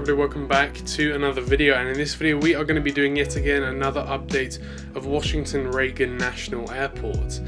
everybody, welcome back to another video, and in this video we are going to be doing yet again another update of Washington Reagan National Airport.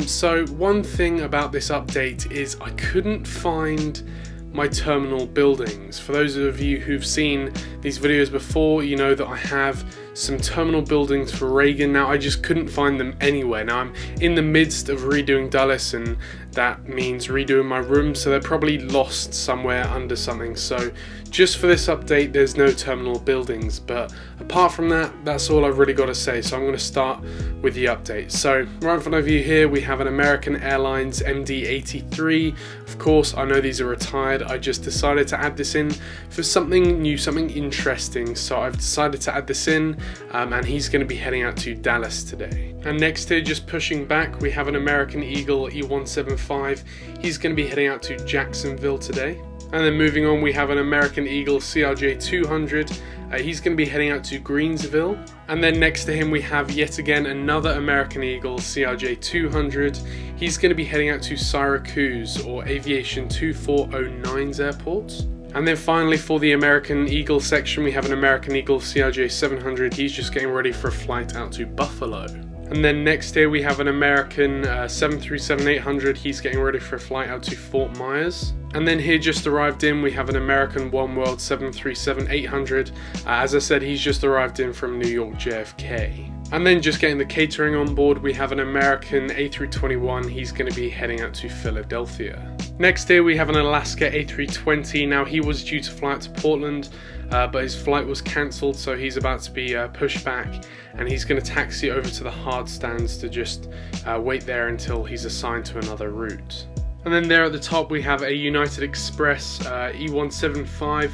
So one thing about this update is I couldn't find my terminal buildings. For those of you who've seen these videos before, you know that I have some terminal buildings for Reagan. Now I just couldn't find them anywhere. Now I'm in the midst of redoing Dulles, and that means redoing my room, so they're probably lost somewhere under something. So just for this update there's no terminal buildings, but apart from that, that's all I've really got to say. So I'm going to start with the update. So right in front of you here we have an American Airlines MD-83. Of course I know these are retired, I just decided to add this in for something new, something interesting, so I've decided to add this in. And he's going to be heading out to Dallas today. And next here, just pushing back, we have an American Eagle E175. He's going to be heading out to Jacksonville today. And then moving on, we have an American Eagle CRJ 200. He's going to be heading out to Greensville. And then next to him we have yet again another American Eagle CRJ 200. He's going to be heading out to Syracuse, or Aviation 2409's airport. And then finally, for the American Eagle section, we have an American Eagle CRJ 700. He's just getting ready for a flight out to Buffalo. And then next here we have an American 737-800. He's getting ready for a flight out to Fort Myers. And then here, just arrived in, we have an American Oneworld 737-800. As I said, he's just arrived in from New York JFK. And then just getting the catering on board, we have an American A321. He's going to be heading out to Philadelphia. Next here we have an Alaska A320. Now he was due to fly out to Portland, but his flight was cancelled, so he's about to be pushed back, and he's going to taxi over to the hard stands to just wait there until he's assigned to another route. And then there at the top we have a United Express E175.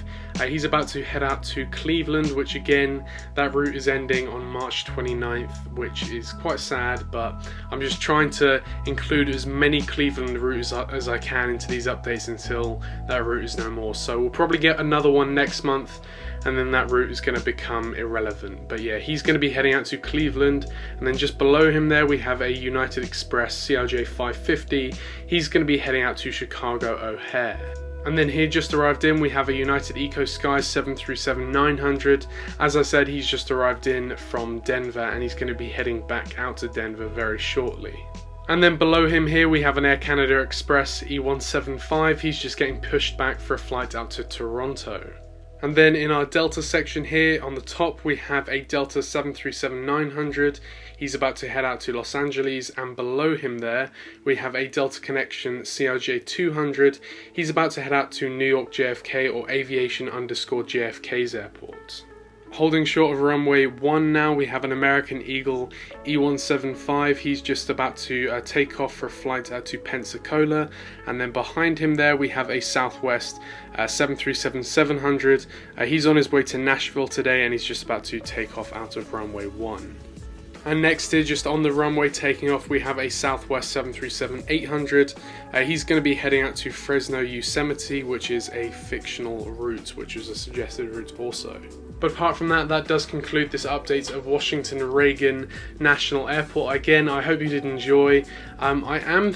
He's about to head out to Cleveland, which again, that route is ending on March 29th, which is quite sad, but I'm just trying to include as many Cleveland routes as I can into these updates until that route is no more. So we'll probably get another one next month, and then that route is going to become irrelevant. But yeah, he's going to be heading out to Cleveland. And then just below him there we have a United Express CRJ 550. He's going to be heading out to Chicago O'Hare. And then here, just arrived in, we have a United Eco Sky 737-900. As I said, he's just arrived in from Denver, and he's going to be heading back out to Denver very shortly. And then below him here we have an Air Canada Express E175. He's just getting pushed back for a flight out to Toronto. And then in our Delta section here on the top we have a Delta 737-900. He's about to head out to Los Angeles, and below him there we have a Delta Connection CRJ 200. He's about to head out to New York JFK, or Aviation_JFK's airport. Holding short of runway 1 now, we have an American Eagle E175. He's just about to take off for a flight out to Pensacola. And then behind him there we have a Southwest 737-700. He's on his way to Nashville today, and he's just about to take off out of runway 1. And next here, just on the runway taking off, we have a Southwest 737-800. He's going to be heading out to Fresno Yosemite, which is a fictional route, which is a suggested route also. But apart from that, that does conclude this update of Washington Reagan National Airport. Again, I hope you did enjoy. I've been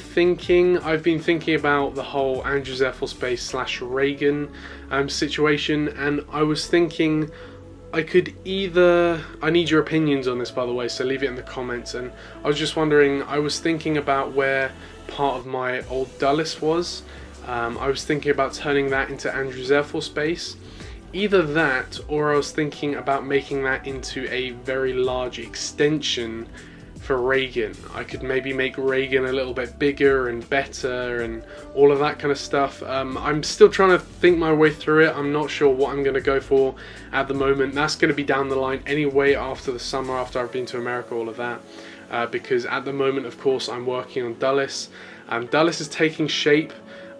thinking about the whole Andrews Air Force Base / Reagan situation, and I was thinking I need your opinions on this, by the way, so leave it in the comments. And I was just wondering, I was thinking about where part of my old Dulles was. I was thinking about turning that into Andrews Air Force Base. Either that, or I was thinking about making that into a very large extension for Reagan. I could maybe make Reagan a little bit bigger and better and all of that kind of stuff. I'm still trying to think my way through it. I'm not sure what I'm going to go for at the moment. That's going to be down the line anyway, after the summer, after I've been to America, all of that. Because at the moment, of course, I'm working on Dulles. Dulles is taking shape.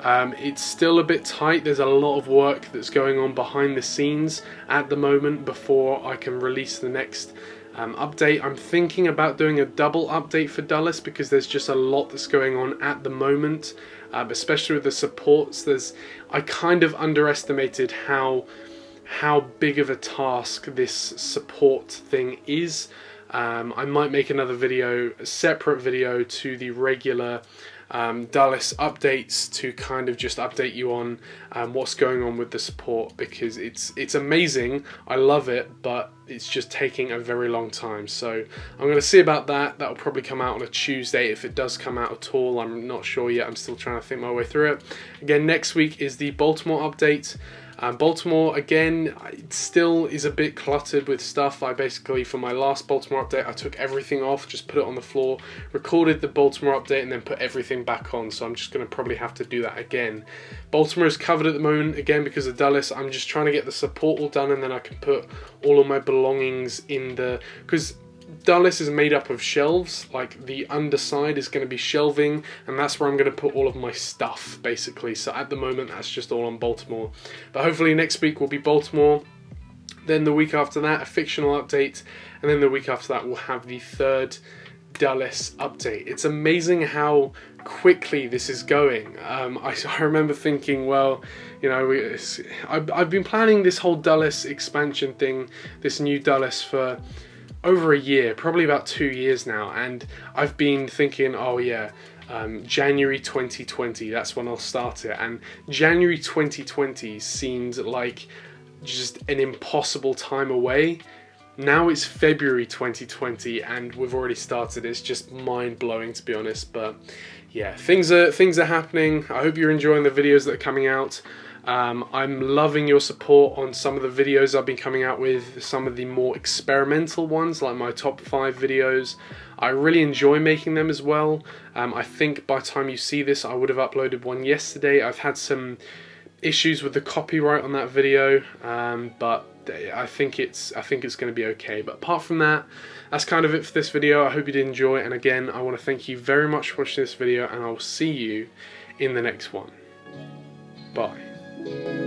It's still a bit tight. There's a lot of work that's going on behind the scenes at the moment before I can release the next update. I'm thinking about doing a double update for Dulles because there's just a lot that's going on at the moment, especially with the supports. I kind of underestimated how big of a task this support thing is. I might make another video, a separate video to the regular Dulles updates to kind of just update you on what's going on with the support, because it's amazing. I love it, but it's just taking a very long time. So I'm going to see about that. That'll probably come out on a Tuesday, if it does come out at all. I'm not sure yet. I'm still trying to think my way through it. Again, next week is the Baltimore update. Baltimore, again, it still is a bit cluttered with stuff. I basically, for my last Baltimore update, I took everything off, just put it on the floor, recorded the Baltimore update, and then put everything back on. So I'm just going to probably have to do that again. Baltimore is covered at the moment, again, because of Dulles. I'm just trying to get the support all done, and then I can put all of my belongings in the... because Dulles is made up of shelves. Like, the underside is going to be shelving, and that's where I'm going to put all of my stuff, basically. So at the moment, that's just all on Baltimore. But hopefully next week will be Baltimore. Then the week after that, a fictional update, and then the week after that, we'll have the third Dulles update. It's amazing how quickly this is going. I remember thinking, well, you know, I've been planning this whole Dulles expansion thing, this new Dulles, for over a year, probably about 2 years now, and I've been thinking, oh yeah, January 2020, that's when I'll start it, and January 2020 seemed like just an impossible time away. Now it's February 2020 and we've already started. It's just mind-blowing, to be honest. But yeah, things are happening. I hope you're enjoying the videos that are coming out. I'm loving your support on some of the videos I've been coming out with, some of the more experimental ones, like my top 5 videos. I really enjoy making them as well. I think by the time you see this, I would have uploaded one yesterday. I've had some issues with the copyright on that video, but I think it's going to be okay. But apart from that, that's kind of it for this video. I hope you did enjoy it, and again, I want to thank you very much for watching this video, and I'll see you in the next one. Bye.